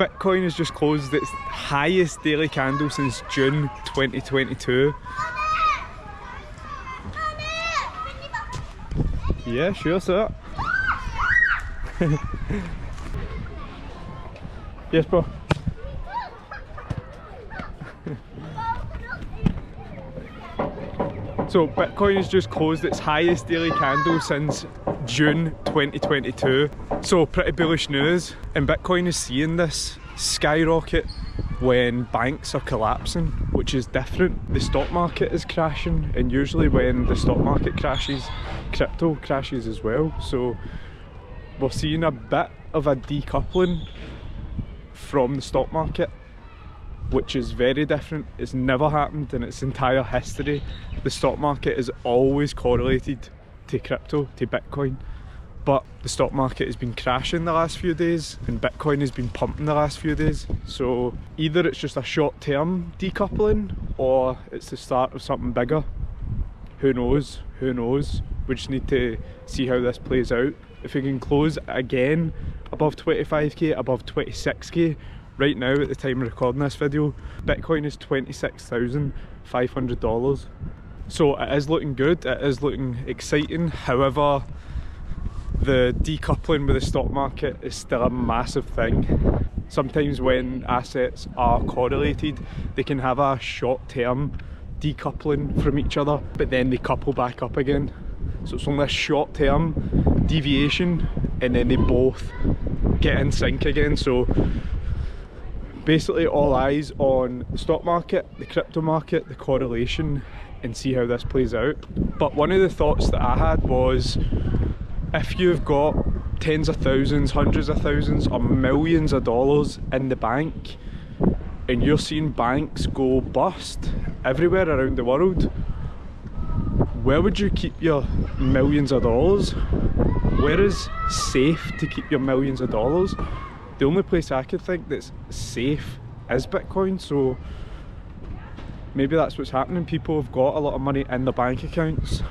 Bitcoin has just closed its highest daily candle since June 2022. Yeah, sure, sir. Yes, bro. So Bitcoin has just closed its highest daily candle since June 2022. So pretty bullish news, and Bitcoin is seeing this skyrocket when banks are collapsing, which is different. The stock market is crashing, and usually when the stock market crashes, crypto crashes as well. So we're seeing a bit of a decoupling from the stock market, which is very different. It's never happened in its entire history. The stock market is always correlated to crypto, to Bitcoin, but the stock market has been crashing the last few days and Bitcoin has been pumping the last few days. So either it's just a short-term decoupling or it's the start of something bigger. Who knows? Who knows? We just need to see how this plays out. If we can close again above 25k, above 26k, right now at the time of recording this video, Bitcoin is $26,500. So it is looking good, it is looking exciting. However, the decoupling with the stock market is still a massive thing. Sometimes when assets are correlated, they can have a short-term decoupling from each other, but then they couple back up again. So it's only a short-term deviation and then they both get in sync again. So basically all eyes on the stock market, the crypto market, the correlation, and see how this plays out. But one of the thoughts that I had was, if you've got tens of thousands, hundreds of thousands, or millions of dollars in the bank, and you're seeing banks go bust everywhere around the world, where would you keep your millions of dollars? Where is safe to keep your millions of dollars? The only place I could think that's safe is Bitcoin. So maybe that's what's happening. People have got a lot of money in their bank accounts.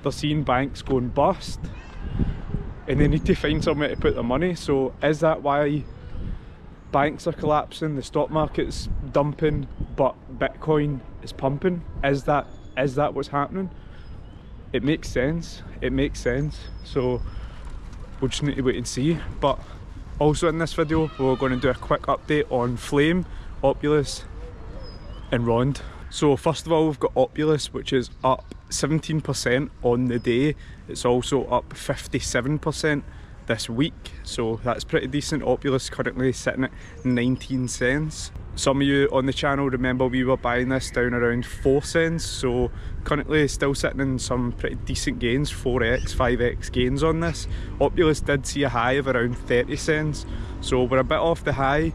They're seeing banks going bust and they need to find somewhere to put their money. So is that why banks are collapsing, the stock market's dumping, but Bitcoin is pumping? Is that what's happening? It makes sense. It makes sense. So we'll just need to wait and see. But also in this video, we're going to do a quick update on Flame, Opulus and Rond. So first of all, we've got Opulus, which is up 17% on the day. It's also up 57% this week, so that's pretty decent. Opulus currently sitting at 19 cents. Some of you on the channel remember we were buying this down around 4 cents, so currently still sitting in some pretty decent gains, 4x, 5x gains on this. Opulus did see a high of around 30 cents, so we're a bit off the high,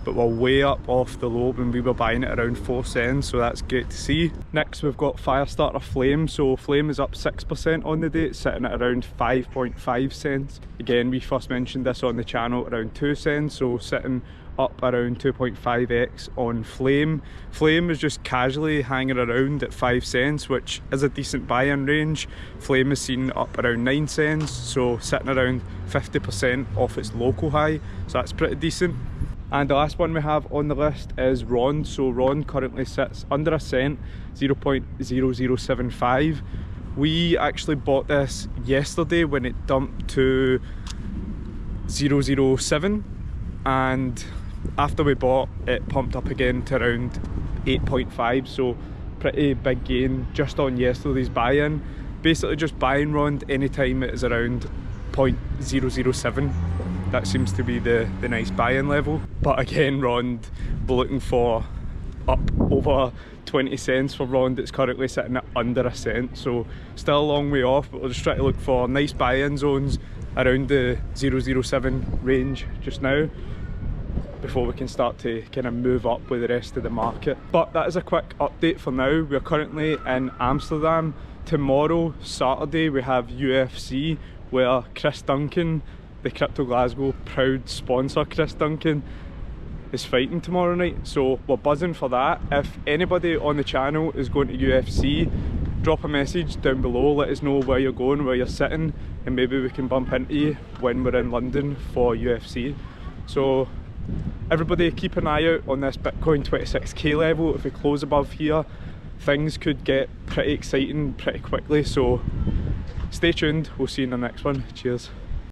but we're way up off the low when we were buying it around 4 cents, so that's great to see. Next we've got Firestarter Flame. So Flame is up 6% on the day, it's sitting at around 5.5 cents. Again, we first mentioned this on the channel around 2 cents, so sitting up around 2.5x on Flame. Flame is just casually hanging around at 5 cents, which is a decent buy-in range. Flame is seen up around 9 cents, so sitting around 50% off its local high, so that's pretty decent. And the last one we have on the list is Rond. So Rond currently sits under a cent, 0.0075. We actually bought this yesterday when it dumped to 0.007, and after we bought, it pumped up again to around 8.5, so pretty big gain just on yesterday's buy-in. Basically just buying Rond anytime it is around 0.007. That seems to be the nice buy-in level. But again, Rond, we're looking for up over 20 cents for Rond. It's currently sitting at under a cent, so still a long way off, but we'll just try to look for nice buy-in zones around the 0.07 range just now, before we can start to kind of move up with the rest of the market. But that is a quick update for now. We're currently in Amsterdam. Tomorrow, Saturday, we have UFC, where Chris Duncan, the Crypto Glasgow proud sponsor, Chris Duncan, is fighting tomorrow night. So we're buzzing for that. If anybody on the channel is going to UFC, drop a message down below, let us know where you're going, where you're sitting, and maybe we can bump into you when we're in London for UFC. So everybody keep an eye out on this Bitcoin 26k level. If we close above here, things could get pretty exciting pretty quickly, so stay tuned. We'll see you in the next one. Cheers.